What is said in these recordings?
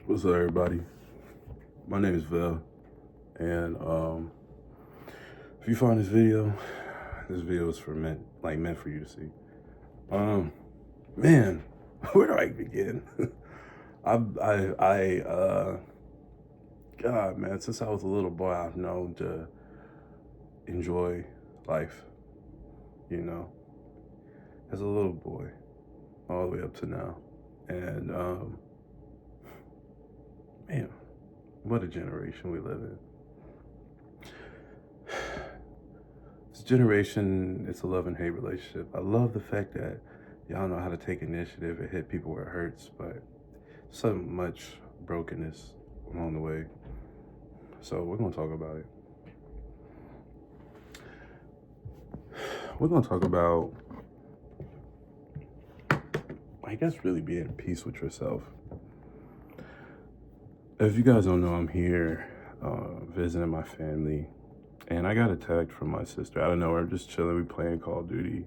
What's up, everybody? My name is Vel, and if you find this video is meant for you to see. Um, Man, where do I begin? I God, man, since I was a little boy, I've known to enjoy life. You know, as a little boy, all the way up to now, and man, what a generation we live in. This generation, it's a love and hate relationship. I love the fact that y'all know how to take initiative and hit people where it hurts, but so much brokenness along the way. So we're gonna talk about it. We're gonna talk about, I guess, really being at peace with yourself. If you guys don't know, I'm here visiting my family, and I got a text from my sister. I don't know, we're just chilling, we playing Call of Duty.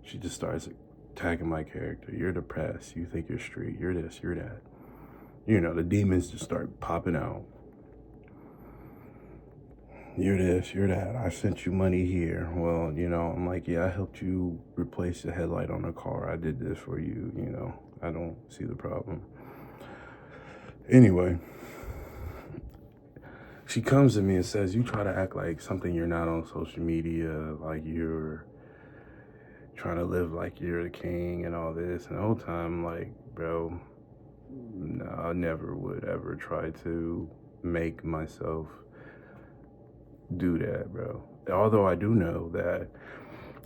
She just starts attacking my character. You're depressed. You think you're street. You're this. You're that. You know, the demons just start popping out. You're this. You're that. I sent you money here. Well, I'm like, yeah, I helped you replace the headlight on a car. I did this for you. I don't see the problem. Anyway, she comes to me and says, you try to act like something you're not on social media, like you're trying to live like you're the king and all this. And the whole time, like, bro, no, I never would ever try to make myself do that, bro. Although I do know that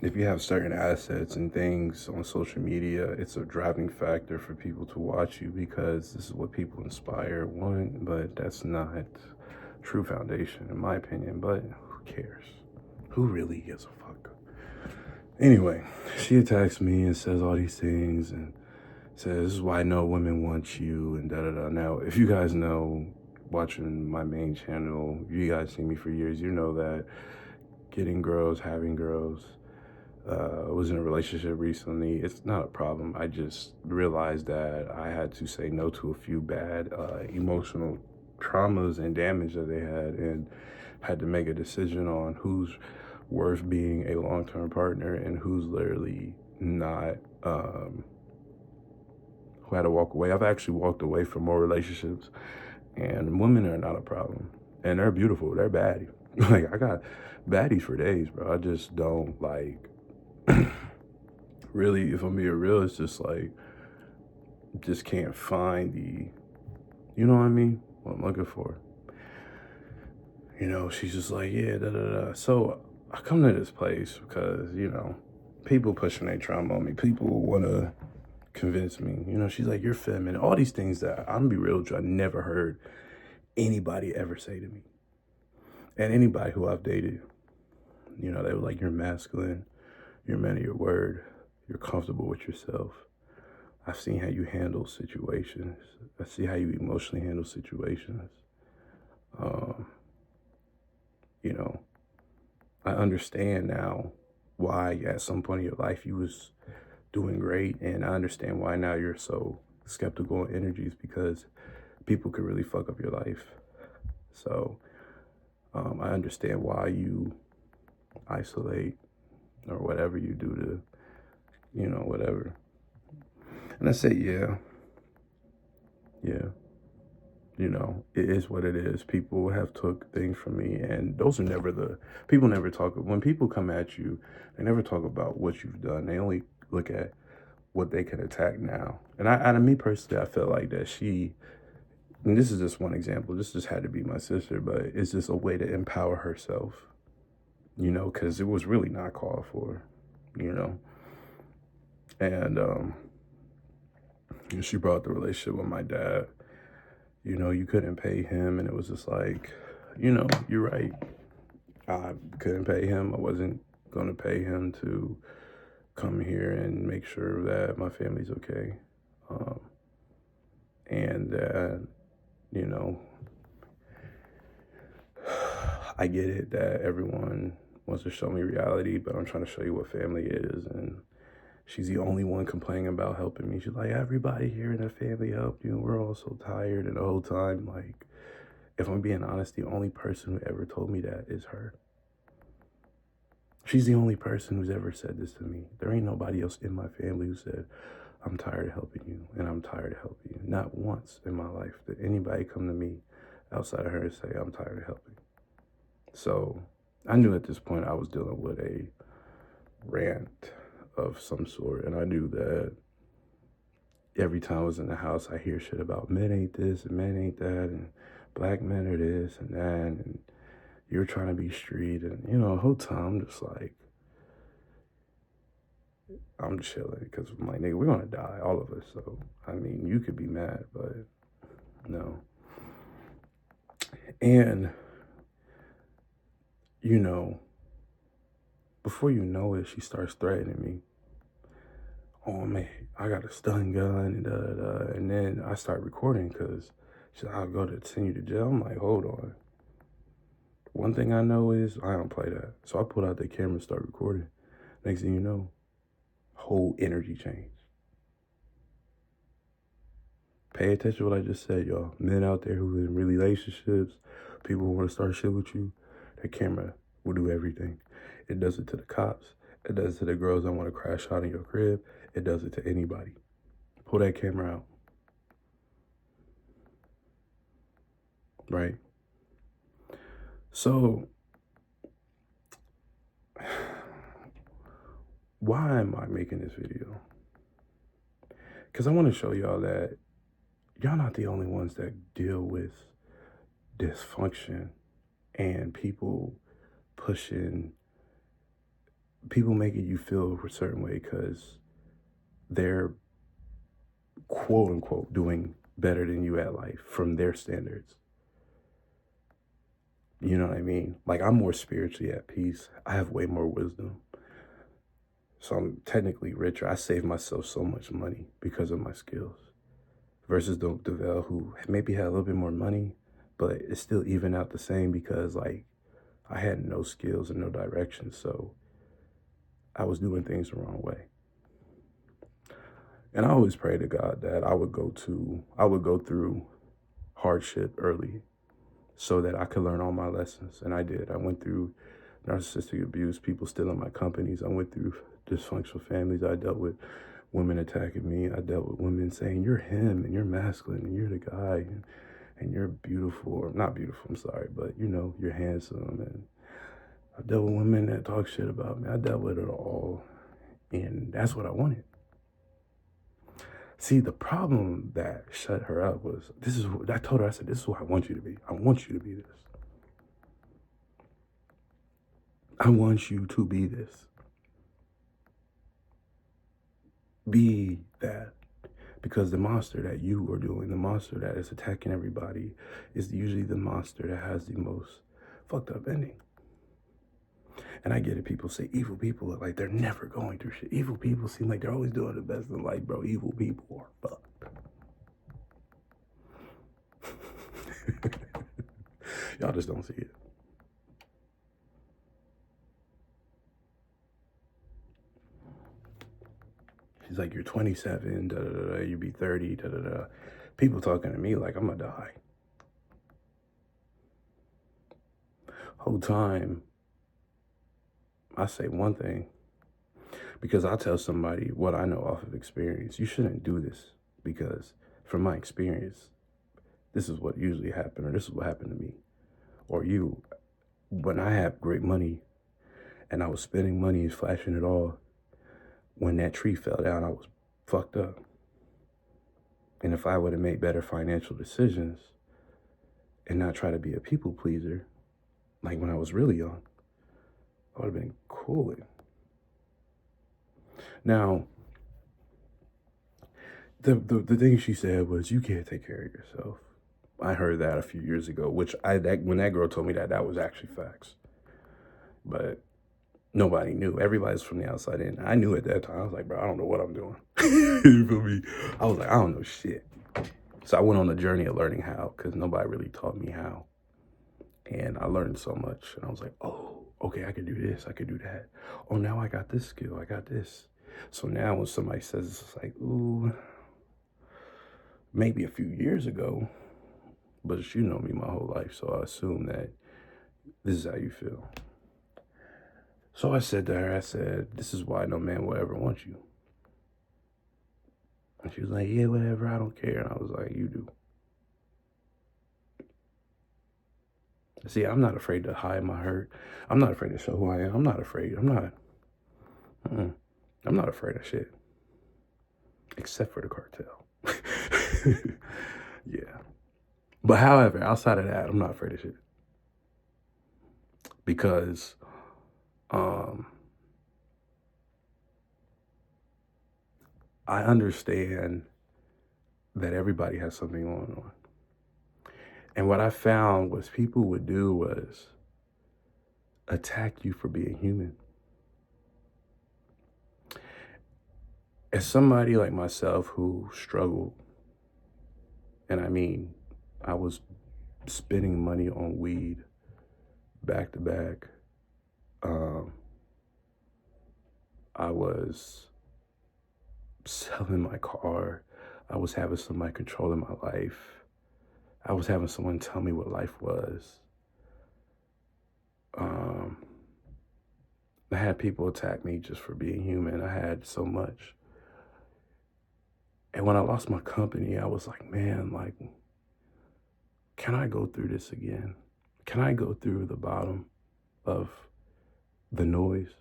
if you have certain assets and things on social media, it's a driving factor for people to watch you because this is what people inspire, but that's not true foundation, in my opinion. But who cares? Who really gives a fuck? Anyway, she attacks me and says all these things and says, this is why no women want you and da-da-da. Now, if you guys know, watching my main channel, you guys see me for years, you know that getting girls, having girls, was in a relationship recently. It's not a problem. I just realized that I had to say no to a few bad emotional traumas and damage that they had, and had to make a decision on who's worth being a long-term partner and who's literally not, who had to walk away. I've actually walked away from more relationships, and women are not a problem. And they're beautiful. They're baddie. Like, I got baddies for days, bro. I just don't, like, really, if I'm being real, it's just like, just can't find you know what I mean? What I'm looking for. She's just like, yeah, da da da. So I come to this place because, people pushing their trauma on me. People want to convince me. She's like, you're feminine. All these things that, I'm gonna be real with you, I never heard anybody ever say to me. And anybody who I've dated, they were like, you're masculine, you're a man of your word, you're comfortable with yourself. I've seen how you handle situations. I see how you emotionally handle situations. I understand now why at some point in your life you was doing great, and I understand why now you're so skeptical on energies, because people could really fuck up your life. So I understand why you isolate or whatever you do to, whatever. And I say, yeah, it is what it is. People have took things from me, and those are never people never talk. When people come at you, they never talk about what you've done. They only look at what they can attack now. And out of me personally, I felt like that and this is just one example, this just had to be my sister, but it's just a way to empower herself, because it was really not called for, and she brought the relationship with my dad. You couldn't pay him, and it was just like, you're right. I couldn't pay him. I wasn't going to pay him to come here and make sure that my family's okay. And that, I get it that everyone wants to show me reality, but I'm trying to show you what family is. And She's the only one complaining about helping me. She's like, everybody here in the family helped you, and we're all so tired. And the whole time, like, if I'm being honest, the only person who ever told me that is her. She's the only person who's ever said this to me. There ain't nobody else in my family who said, I'm tired of helping you, and I'm tired of helping you. Not once in my life did anybody come to me outside of her and say, I'm tired of helping. So I knew at this point I was dealing with a rant of some sort, and I knew that every time I was in the house, I hear shit about men ain't this and men ain't that, and black men are this and that, and you're trying to be street, and the whole time I'm just like, I'm chilling because I'm like, nigga, we're gonna die, all of us. So I mean, you could be mad, but no. And before you know it, she starts threatening me. Oh man, I got a stun gun and da da da. And then I start recording because I'll go to send you to jail. I'm like, hold on. One thing I know is I don't play that. So I pulled out the camera and start recording. Next thing you know, whole energy change. Pay attention to what I just said, y'all. Men out there who are in relationships, people who want to start shit with you, that camera will do everything. It does it to the cops. It does it to the girls that want to crash out in your crib. It does it to anybody. Pull that camera out. Right? So, why am I making this video? Because I want to show y'all that y'all not the only ones that deal with dysfunction and people making you feel a certain way because they're quote unquote doing better than you at life from their standards. You know what I mean? Like, I'm more spiritually at peace. I have way more wisdom. So I'm technically richer. I save myself so much money because of my skills. Versus Easyvelle, who maybe had a little bit more money, but it's still even out the same because, like, I had no skills and no direction. So I was doing things the wrong way. And I always pray to God that I would go through hardship early so that I could learn all my lessons. And I did. I went through narcissistic abuse, people stealing my companies. I went through dysfunctional families. I dealt with women attacking me. I dealt with women saying, you're him and you're masculine and you're the guy and you're beautiful, or not beautiful, I'm sorry, but you're handsome. And I dealt with women that talk shit about me. I dealt with it all. And that's what I wanted. See, the problem that shut her up was, I told her, I said, this is what I want you to be. I want you to be this. I want you to be this. Be that. Because the monster that you are doing, the monster that is attacking everybody, is usually the monster that has the most fucked up ending. And I get it. People say evil people look like they're never going through shit. Evil people seem like they're always doing the best in life, bro. Evil people are fucked. Y'all just don't see it. She's like, you're 27, da da da, you be 30, da da da. People talking to me like I'm gonna die. Whole time, I say one thing, because I'll tell somebody what I know off of experience. You shouldn't do this because from my experience, this is what usually happened, or this is what happened to me. Or you, when I had great money and I was spending money and flashing it all, when that tree fell down, I was fucked up. And if I would have made better financial decisions and not try to be a people pleaser, like when I was really young, I would have been cool. Now, the thing she said was, you can't take care of yourself. I heard that a few years ago, which when that girl told me that was actually facts. But nobody knew. Everybody's from the outside in. I knew at that time. I was like, bro, I don't know what I'm doing. You feel me? I was like, I don't know shit. So I went on a journey of learning how, because nobody really taught me how. And I learned so much. And I was like, oh, okay, I can do this. I can do that. Oh, now I got this skill. I got this. So now when somebody says it's like, ooh, maybe a few years ago, but you know me my whole life, so I assume that this is how you feel. So I said to her, I said, this is why no man will ever want you. And she was like, yeah, whatever, I don't care. And I was like, you do. See, I'm not afraid to hide my hurt. I'm not afraid to show who I am. I'm not afraid. I'm not afraid of shit. Except for the cartel. Yeah. But however, outside of that, I'm not afraid of shit. Because I understand that everybody has something going on. And what I found was people would do was attack you for being human. As somebody like myself who struggled, and I mean, I was spending money on weed back to back. I was selling my car. I was having somebody controlling my life. I was having someone tell me what life was. I had people attack me just for being human. I had so much. And when I lost my company, I was like, man, like, can I go through this again? Can I go through the bottom of the noise?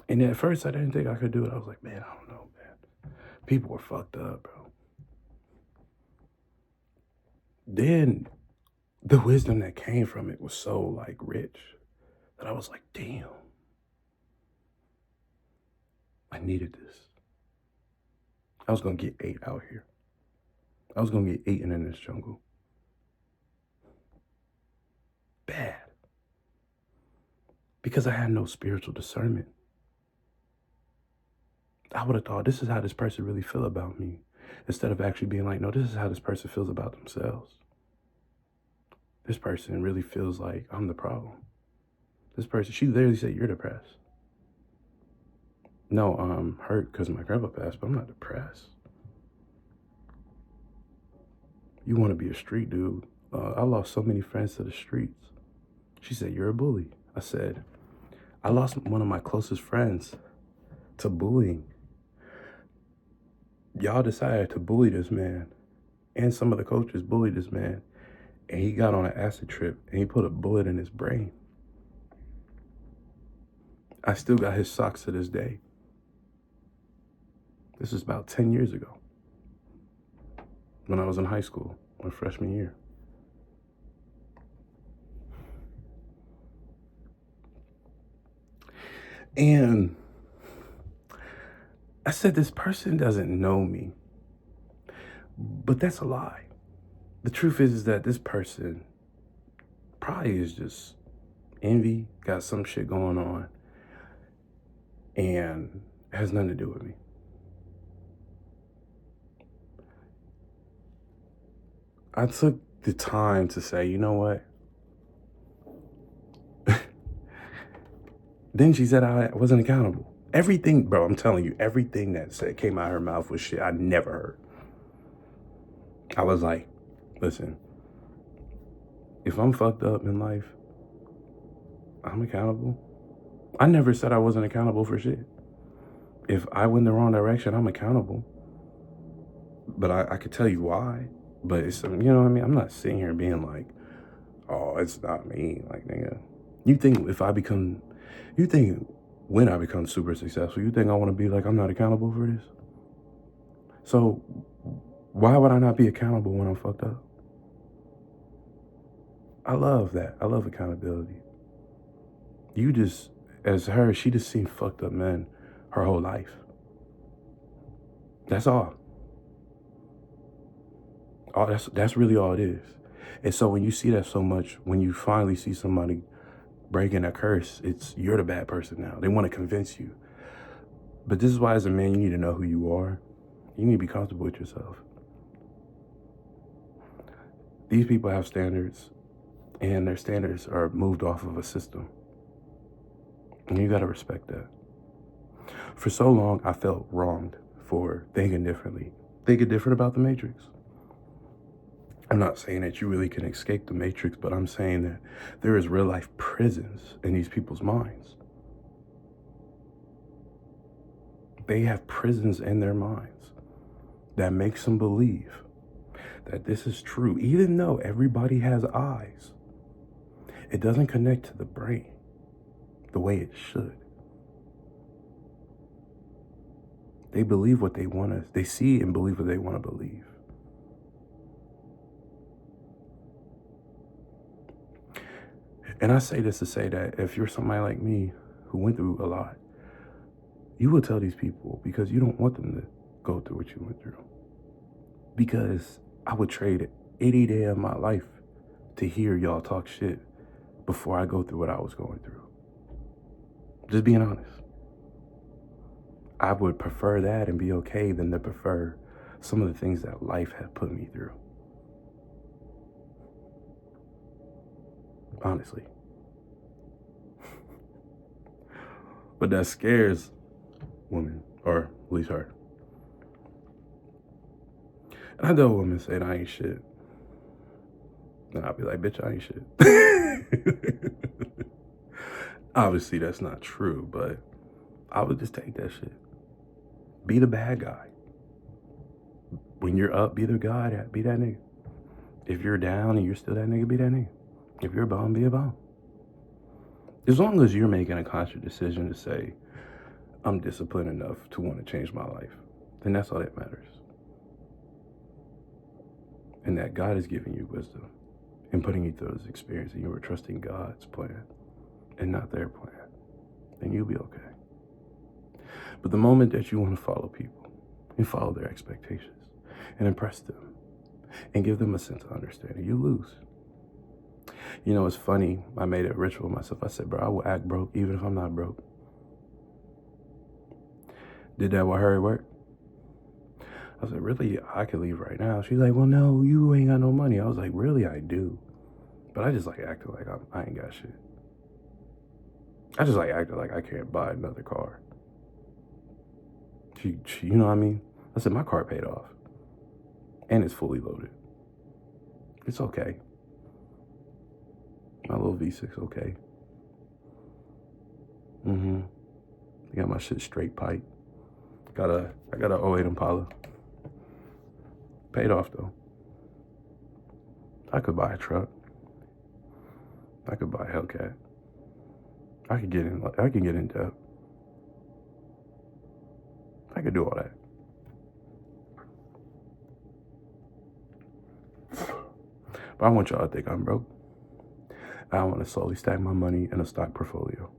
And at first I didn't think I could do it. I was like, man, I don't know, man. People were fucked up, bro. Then the wisdom that came from it was so like rich that I was like, damn, I needed this. I was gonna get ate out here. I was gonna get eaten in this jungle. Bad. Because I had no spiritual discernment. I would have thought this is how this person really feel about me, instead of actually being like, no, this is how this person feels about themselves. This person really feels like I'm the problem. This person, she literally said, you're depressed. No, I'm hurt because my grandpa passed, but I'm not depressed. You want to be a street dude. I lost so many friends to the streets. She said, you're a bully. I said, I lost one of my closest friends to bullying. Y'all decided to bully this man, and some of the coaches bullied this man, and he got on an acid trip and he put a bullet in his brain. I still got his socks to this day. This is about 10 years ago when I was in high school, my freshman year. And I said, this person doesn't know me, but that's a lie. The truth is that this person probably is just envy, got some shit going on, and has nothing to do with me. I took the time to say, you know what? Then she said I wasn't accountable. Everything, bro, I'm telling you, everything that came out of her mouth was shit I never heard. I was like, listen, if I'm fucked up in life, I'm accountable. I never said I wasn't accountable for shit. If I went the wrong direction, I'm accountable. But I could tell you why. But it's, you know what I mean? I'm not sitting here being like, oh, it's not me. Like, nigga, you think when I become super successful, you think I want to be like, I'm not accountable for this? So why would I not be accountable when I'm fucked up? I love that. I love accountability. You just, as her, she just seen fucked up men her whole life. That's all. That's really all it is. And so when you see that so much, when you finally see somebody breaking a curse, you're the bad person now. They want to convince you. But this is why, as a man, you need to know who you are. You need to be comfortable with yourself. These people have standards, and their standards are moved off of a system. And you got to respect that. For so long, I felt wronged for thinking differently, thinking different about the Matrix. I'm not saying that you really can escape the Matrix, but I'm saying that there is real life prisons in these people's minds. They have prisons in their minds that makes them believe that this is true, even though everybody has eyes. It doesn't connect to the brain the way it should. They believe what they want to, they see and believe what they want to believe. And I say this to say that if you're somebody like me who went through a lot, you will tell these people because you don't want them to go through what you went through. Because I would trade any day of my life to hear y'all talk shit before I go through what I was going through. Just being honest. I would prefer that and be okay than to prefer some of the things that life had put me through. Honestly. But that scares women, or at least her. And I know women say I ain't shit. And I'll be like, bitch, I ain't shit. Obviously, that's not true, but I would just take that shit. Be the bad guy. When you're up, be the guy, be that nigga. If you're down and you're still that nigga, be that nigga. If you're a bum, be a bum. As long as you're making a conscious decision to say, I'm disciplined enough to want to change my life, then that's all that matters. And that God is giving you wisdom and putting you through this experience, and you are trusting God's plan and not their plan, then you'll be okay. But the moment that you want to follow people and follow their expectations and impress them and give them a sense of understanding, you lose. You know, it's funny. I made a ritual myself. I said, bro, I will act broke even if I'm not broke. Did that with her at work? I was like, really? I could leave right now. She's like, well, no, you ain't got no money. I was like, really? I do. But I just like acting like I ain't got shit. I just like acting like I can't buy another car. She, you know what I mean? I said, my car paid off. And it's fully loaded. It's okay. My little V6, okay. I got my shit straight pipe. I got a '08 Impala. Paid off though. I could buy a truck. I could buy a Hellcat. I could get in debt. I could do all that. But I want y'all to think I'm broke. I want to slowly stack my money in a stock portfolio.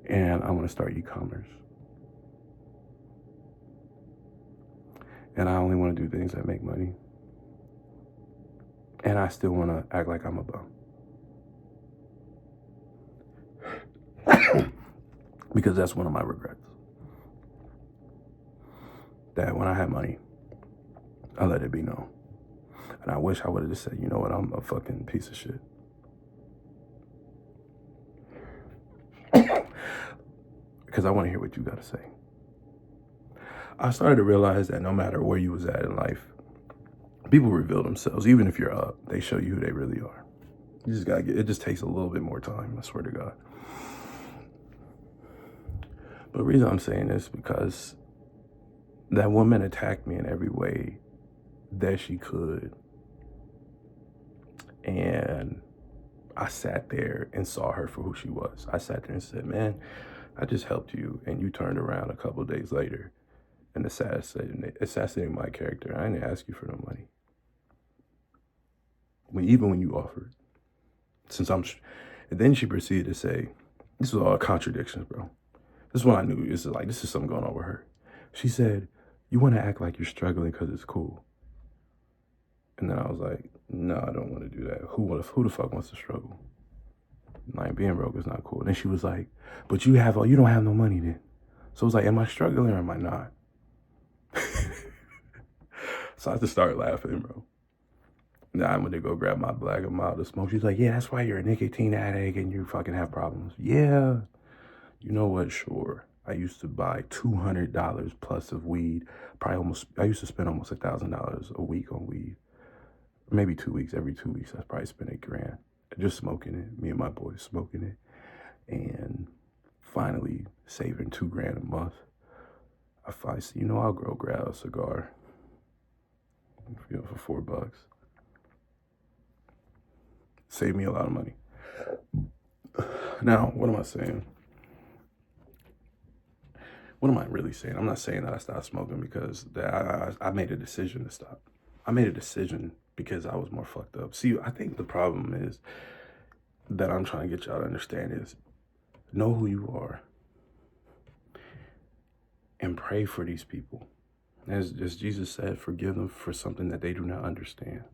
And I want to start e-commerce. And I only want to do things that make money. And I still want to act like I'm a bum. Because that's one of my regrets. That when I had money, I let it be known. And I wish I would have just said, you know what, I'm a fucking piece of shit. Because I want to hear what you got to say. I started to realize that no matter where you was at in life, people reveal themselves. Even if you're up, they show you who they really are. You just gotta it just takes a little bit more time, I swear to God. But the reason I'm saying this is because that woman attacked me in every way that she could. And I sat there and saw her for who she was. I sat there and said, man, I just helped you. And you turned around a couple of days later and assassinated my character. I didn't ask you for no money. Even when you offered. And then she proceeded to say, this was all contradictions, bro. This is when I knew this is something going on with her. She said, you want to act like you're struggling because it's cool. And then I was like, no, I don't want to do that. Who the fuck wants to struggle? Like, being broke is not cool. And then she was like, but you don't have no money then. So I was like, am I struggling or am I not? So I had to start laughing, bro. Now I'm gonna go grab my black and mild to smoke. She's like, yeah, that's why you're a nicotine addict and you fucking have problems. Yeah, You know what? Sure. I used to buy $200 plus of weed. I used to spend almost $1,000 a week on weed. Maybe 2 weeks, every 2 weeks, I probably spent $8,000 just smoking it. Me and my boys smoking it. And finally saving $2,000 a month. I finally see, I'll grab a cigar, for $4. Save me a lot of money. Now, what am I saying? What am I really saying? I'm not saying that I stopped smoking because I made a decision to stop. I made a decision because I was more fucked up. See, I think the problem is that I'm trying to get y'all to understand is know who you are and pray for these people. As Jesus said, forgive them for something that they do not understand.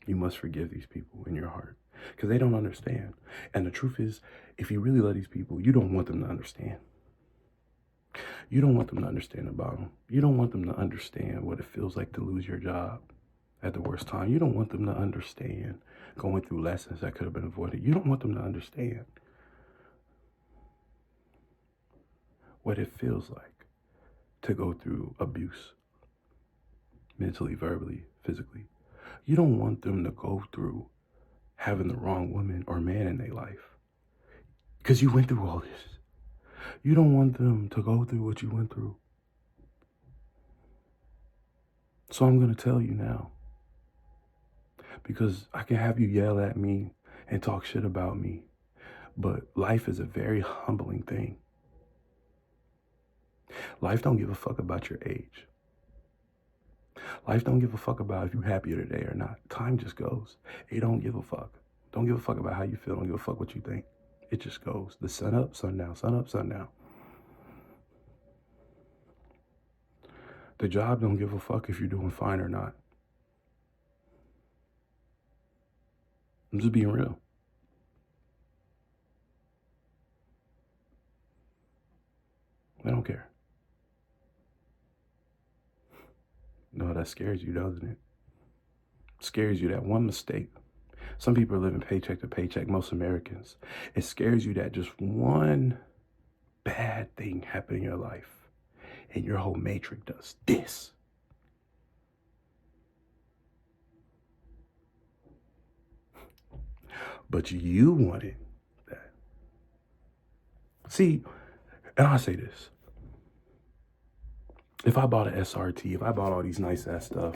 You must forgive these people in your heart because they don't understand. And the truth is, if you really love these people, you don't want them to understand. You don't want them to understand about them. You don't want them to understand what it feels like to lose your job at the worst time. You don't want them to understand going through lessons that could have been avoided. You don't want them to understand what it feels like to go through abuse, mentally, verbally, physically. You don't want them to go through having the wrong woman or man in their life because you went through all this. You don't want them to go through what you went through. So I'm going to tell you now, because I can have you yell at me and talk shit about me, but life is a very humbling thing. Life don't give a fuck about your age. Life don't give a fuck about if you're happier today or not. Time just goes. It don't give a fuck. Don't give a fuck about how you feel. Don't give a fuck what you think. It just goes. The sun up, sun down, sun up, sun down. The job don't give a fuck if you're doing fine or not. I'm just being real. I don't care. No, that scares you, doesn't it? It scares you that one mistake. Some people are living paycheck to paycheck, most Americans. It scares you that just one bad thing happened in your life and your whole matrix does this. But you wanted that. See, and I'll say this. If I bought an SRT, if I bought all these nice ass stuff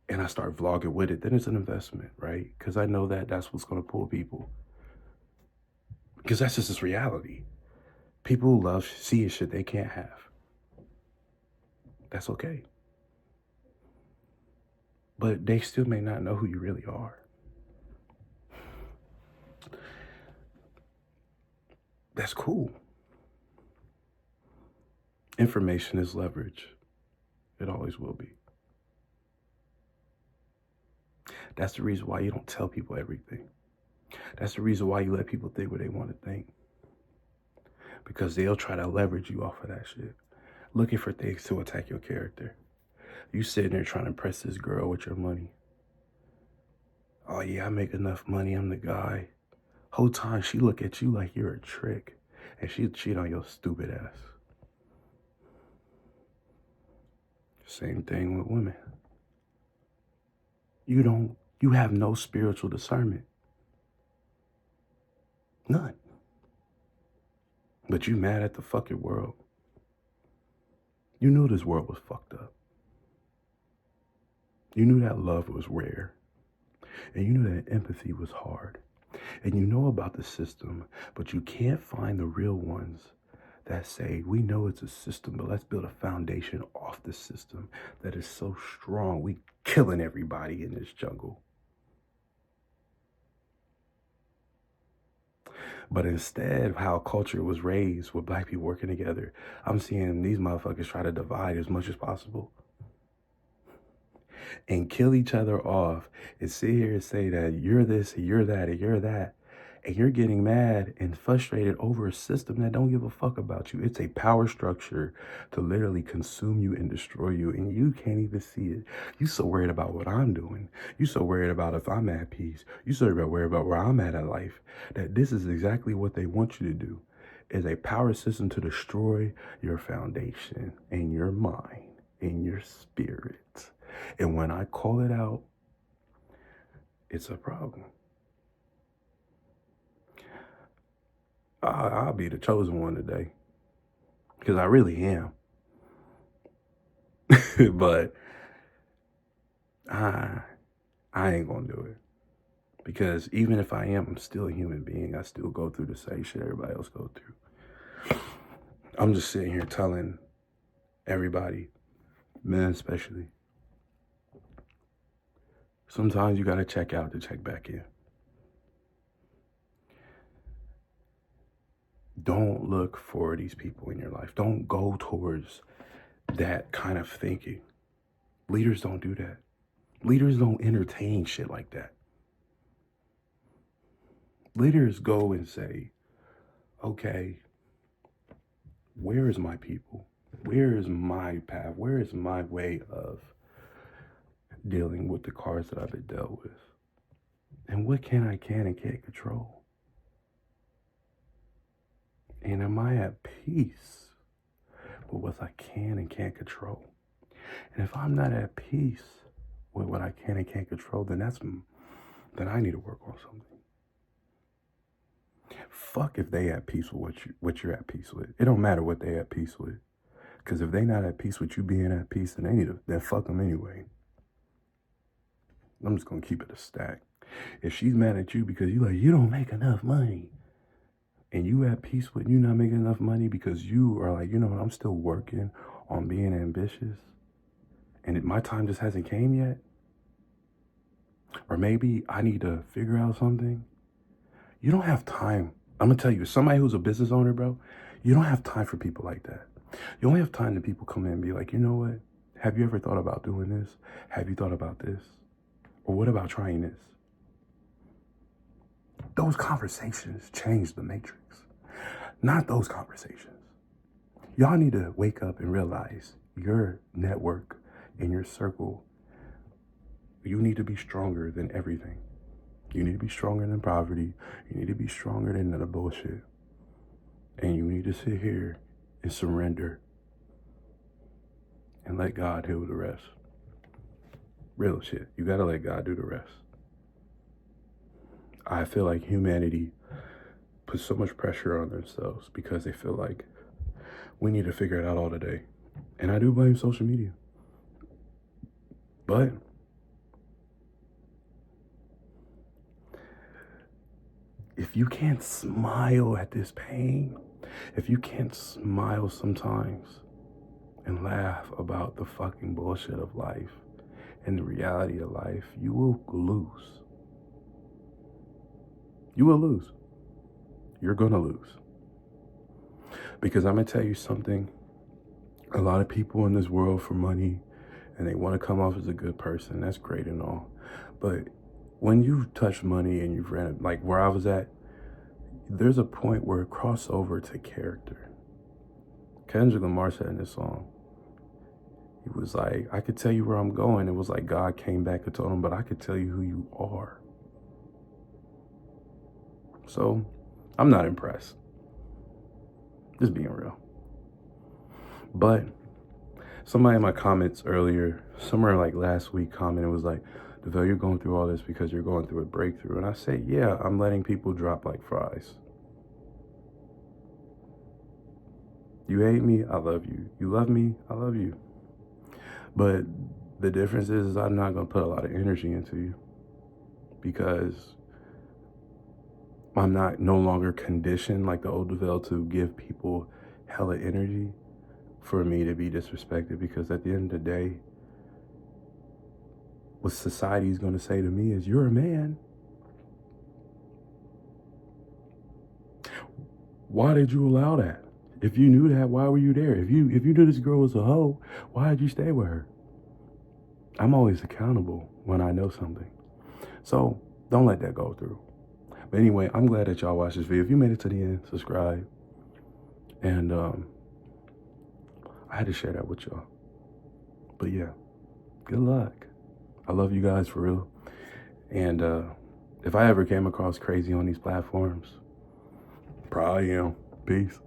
and I start vlogging with it, then it's an investment, right? Because I know that that's what's going to pull people. Because that's just this reality. People love seeing shit they can't have. That's okay. But they still may not know who you really are. That's cool. Information is leverage. It always will be. That's the reason why you don't tell people everything. That's the reason why you let people think what they want to think. Because they'll try to leverage you off of that shit. Looking for things to attack your character. You sitting there trying to impress this girl with your money. Oh yeah, I make enough money, I'm the guy. Whole time she look at you like you're a trick. And she'll cheat on your stupid ass. Same thing with women. You have no spiritual discernment. None. But you mad at the fucking world. You knew this world was fucked up. You knew that love was rare. And you knew that empathy was hard. And you know about the system, but you can't find the real ones that say, we know it's a system, but let's build a foundation off the system that is so strong. We killing everybody in this jungle. But instead of how culture was raised with black people working together, I'm seeing these motherfuckers try to divide as much as possible and kill each other off and sit here and say that you're this and you're that and you're that. And you're getting mad and frustrated over a system that don't give a fuck about you. It's a power structure to literally consume you and destroy you, and you can't even see it. You so worried about what I'm doing. You so worried about if I'm at peace. You so worried about where I'm at in life, that this is exactly what they want you to do. is a power system to destroy your foundation and your mind and your spirit. And when I call it out, it's a problem. I'll be the chosen one today because I really am. But I ain't gonna do it because even if I am, I'm still a human being. I still go through the same shit everybody else go through. I'm just sitting here telling everybody, men especially, sometimes you gotta check out to check back in. Don't look for these people in your life. Don't go towards that kind of thinking. Leaders don't do that. Leaders don't entertain shit like that. Leaders go and say, okay, where is my people? Where is my path? Where is my way of dealing with the cards that I've been dealt with? And what can and can't control? And am I at peace with what I can and can't control? And if I'm not at peace with what I can and can't control, then I need to work on something. Fuck if they at peace with what you're at peace with. It don't matter what they at peace with. Because if they not at peace with you being at peace, then fuck them anyway. I'm just going to keep it a stack. If she's mad at you because you don't make enough money, and you at peace with you not making enough money because you are like, I'm still working on being ambitious, and my time just hasn't came yet, or maybe I need to figure out something. You don't have time. I'm going to tell you, somebody who's a business owner, bro, you don't have time for people like that. You only have time to people come in and be like, you know what? Have you ever thought about doing this? Have you thought about this? Or what about trying this? Those conversations change the matrix. Not those conversations. Y'all need to wake up and realize your network and your circle, you need to be stronger than everything. You need to be stronger than poverty. You need to be stronger than the bullshit. And you need to sit here and surrender and let God do the rest. Real shit. You gotta let God do the rest. I feel like humanity puts so much pressure on themselves because they feel like we need to figure it out all today. And I do blame social media. But if you can't smile at this pain, if you can't smile sometimes and laugh about the fucking bullshit of life and the reality of life, you will lose. You will lose. You're gonna lose. Because I'm gonna tell you something. A lot of people in this world for money and they want to come off as a good person. That's great and all. But when you touch money and you've ran it, like where I was at, there's a point where it crosses over to character. Kendrick Lamar said in this song, he was like, I could tell you where I'm going. It was like God came back and told him, but I could tell you who you are. So I'm not impressed. Just being real. But somebody in my comments earlier, somewhere like last week, commented, was like, Easyvelle, you're going through all this because you're going through a breakthrough. And I say, yeah, I'm letting people drop like fries. You hate me, I love you. You love me, I love you. But the difference is I'm not going to put a lot of energy into you because I'm no longer conditioned like the old Easyvelle to give people hella energy for me to be disrespected, because at the end of the day, what society's going to say to me is, you're a man. Why did you allow that? If you knew that, why were you there? If you knew this girl was a hoe, why did you stay with her? I'm always accountable when I know something. So don't let that go through. But anyway, I'm glad that y'all watched this video. If you made it to the end, subscribe. And I had to share that with y'all. But yeah, good luck. I love you guys for real. And if I ever came across crazy on these platforms, probably am. Peace.